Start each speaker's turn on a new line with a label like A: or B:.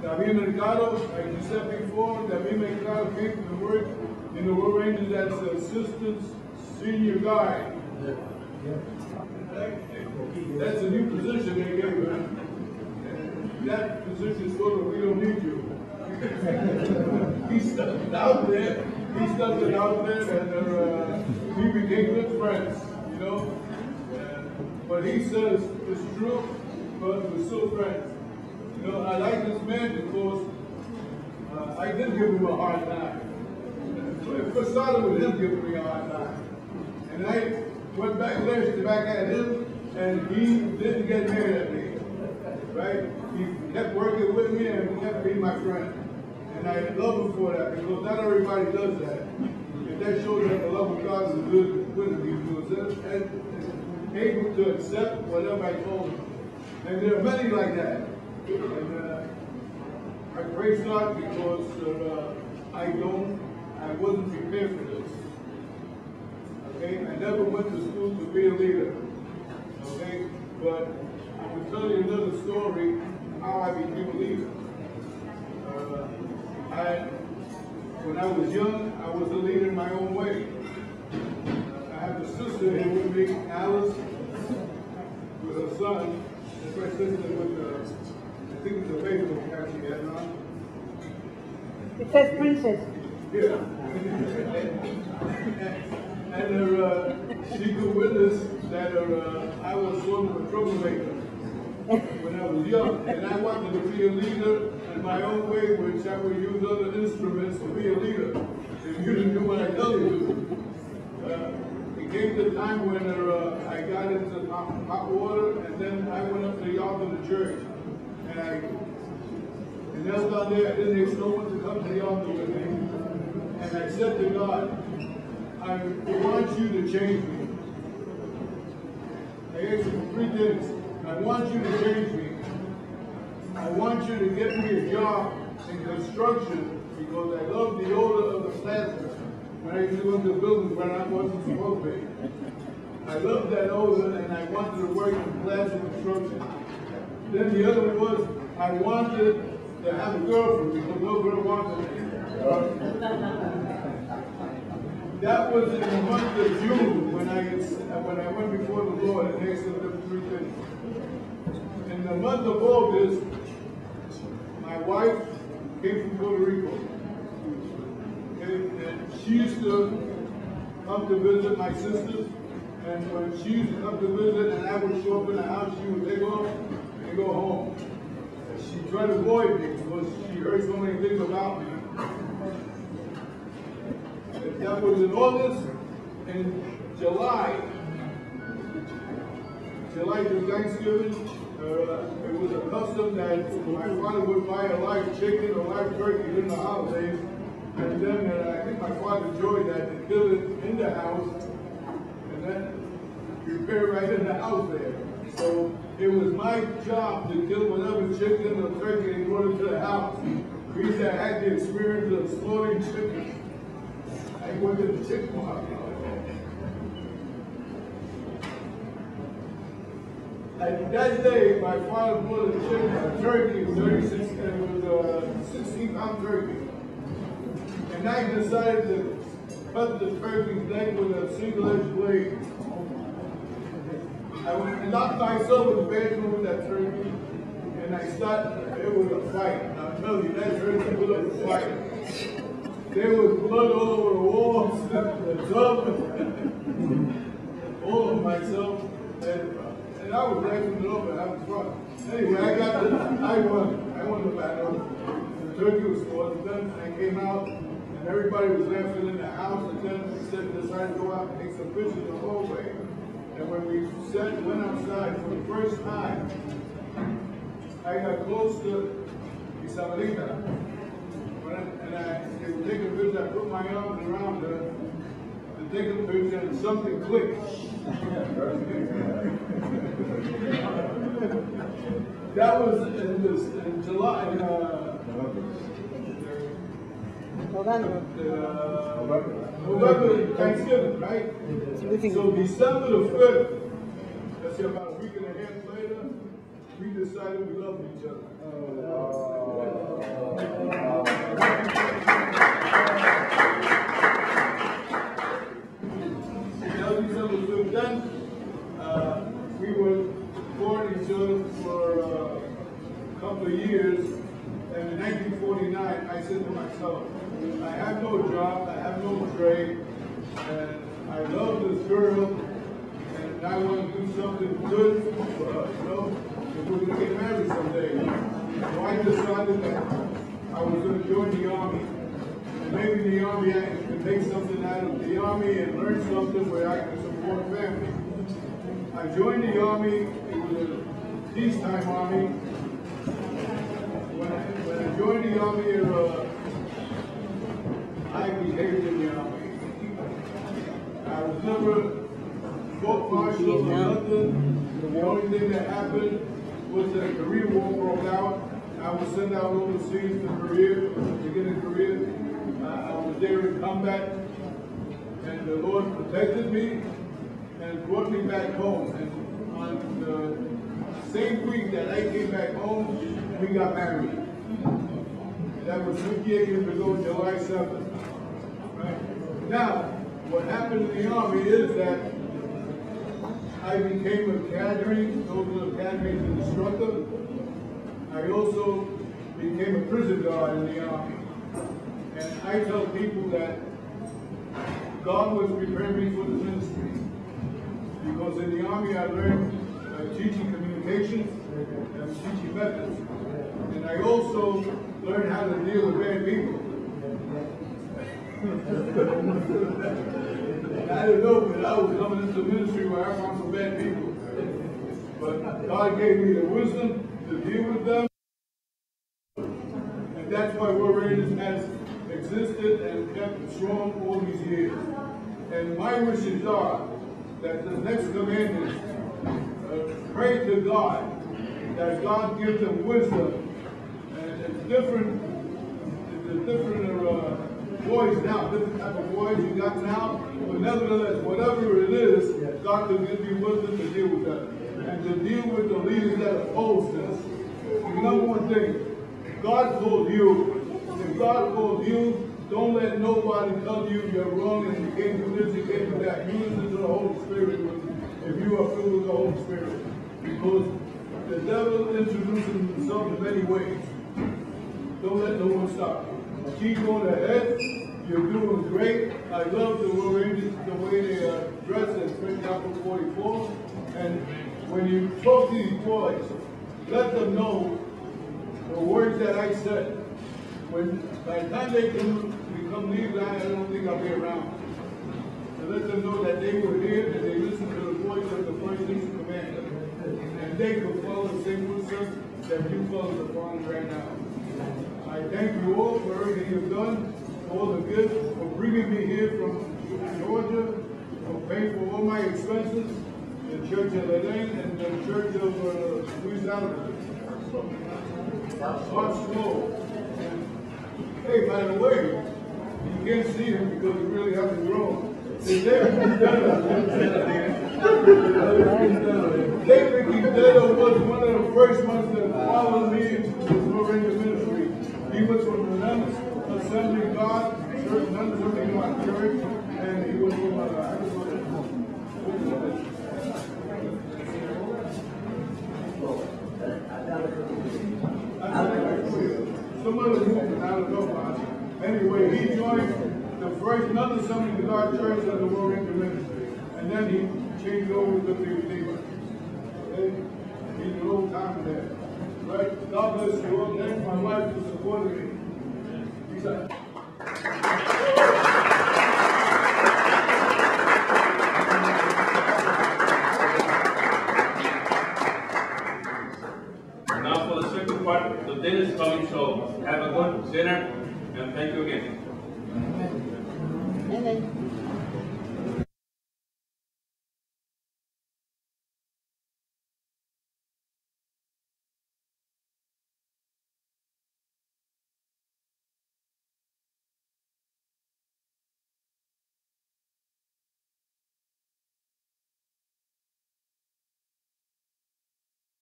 A: David Mercado, like you said before, David Mercado came to work in the Road Rangers as the assistant senior guy. That's a new position they gave him. That position is sort of, we don't need you. He stuck it out there. He stuck it out there, and we became good friends, you know. But he says it's true, but we're still friends. You know, I like this man because I did give him a hard time. It first started with him giving me a hard time. And I went back at him, and he didn't get mad at me. Right? He kept working with me and kept being my friend. And I love him for that because not everybody does that. And that shows that the love of God is good with him. He was able to accept whatever I told him. And there are many like that. And I praise God because I wasn't prepared for this. Okay? I never went to school to be a leader. Okay? But I will tell you another story how I became a leader. When I was young, I was a leader in my own way. I have a sister here with me, Alice, with her son. That's my sister with I think it's a baseball cap she has on.
B: It says princess.
A: Yeah. And she could witness that I was sort of a troublemaker when I was young, and I wanted to be a leader in my own way, which I would use other instruments to be a leader. If you didn't do what I tell you to do. It came to the time when I got into hot water, and then I went up to the altar of the church, and I knelt down there. I didn't ask no one to come to the altar with me, and I said to God, I want you to change me. I asked him for 3 things. I want you to change me. I want you to get me a job in construction because I love the odor of the plastic when I used to go into buildings where I wasn't supposed to be. I love that odor and I wanted to work in plastic construction. Then the other one was I wanted to have a girlfriend because no girl wanted me. That was in the month of June when I went before the Lord and asked him them 3 things. In the month of August, my wife came from Puerto Rico. And she used to come to visit my sisters. And when she used to come to visit and I would show up in the house, she would take off and go home. And she tried to avoid me because she heard so many things about me. That was in August. In July to Thanksgiving, it was a custom that my father would buy a live chicken or live turkey in the holidays, and then I think my father enjoyed that to kill it in the house, and then prepare right in the house there. So it was my job to kill whatever chicken or turkey and brought it to the house. We used to have the experience of slaughtering chickens. I went to the chicken market. And that day, my father bought a chicken, a turkey, 36, and it was a 16-pound turkey. And I decided to cut the turkey's neck with a single-edged blade. I knocked myself in the bedroom with that turkey, and I started, it was a fight. And I'll tell you, that turkey was a fight. There was blood all over the walls, the tub, all of myself. And I was laughing it over, having fun. Anyway, I won the battle. The turkey was slaughtered. Then I came out, and everybody was laughing in the house. And then we decided to go out and take some pictures in the hallway. And when we went outside for the first time, I got close to Isabelita. And they were taking a picture. I put my arms around her to take a picture, and something clicked. That was in July, November, Thanksgiving, right? So December the 5th, that's about a week and a half later, we decided we loved each other. years, and in 1949, I said to myself, I have no job, I have no trade, and I love this girl, and I want to do something good for her, you know? If we're going to get married someday. So I decided that I was going to join the Army. And maybe in the Army I could make something out of the Army and learn something where I could support family. I joined the Army. It was a peacetime Army. When I joined the Army, I behaved in the Army. I was never court martial or nothing. The only thing that happened was that a Korean War broke out. I was sent out overseas to Korea, to get a career. I was there in combat, and the Lord protected me and brought me back home. And on the same week that I came back home, we got married. That was 58 years ago, July 7th. Right? Now, what happened in the Army is that I became a cadre, those are the cadres and instructor. I also became a prison guard in the Army. And I tell people that God was preparing me for the ministry. Because in the Army I learned teaching communications and teaching methods. And I also learned how to deal with bad people. I didn't know that I was coming into the ministry where I found some bad people. But God gave me the wisdom to deal with them. And that's why War Rangers has existed and kept strong all these years. And my wishes are that the next commanders pray to God, that God gives them wisdom. And it's different boys now, different type of boys you got now, but nevertheless, whatever it is, God will give you wisdom to deal with that. And to deal with the leaders that oppose this. Number one thing, God called you. If God called you, don't let nobody tell you you're wrong and you can't do this, you can't do that. You listen to the Holy Spirit if you are filled with the Holy Spirit. Because the devil introduces himself in many ways. Don't let no one stop you. Keep going ahead. You're doing great. I love the War Rangers, the way they dress at Spring Chapel 44. And when you talk to these boys, let them know the words that I said. When by the time they become leaders, I don't think I'll be around. So let them know that they were here and they listened to the voice of the first legion commander. And they could follow the same footsteps that you follow upon right now. I thank you all for everything you've done, all the good, for bringing me here from Georgia, for paying for all my expenses, the Church of Elaine and the Church of Louisiana. Much slow. Hey, by the way, you can't see him because he really hasn't grown. David Quintero was one of the first ones that followed me into the War Ranger ministry. He was from the Nuns Assembly God Church, Nuns Assembly God Church, and he was from some other movement, I don't know about it. Anyway, he joined the first Nuns Assembly God Church of the War Ranger ministry, and then he changed over to the Redeemer. Okay? He's an old timer there. Right? God bless you all. Thank my wife for supporting me. Peace out.
C: Now for the second part, the dinner is coming, so have a good dinner and thank you again.
B: Amen.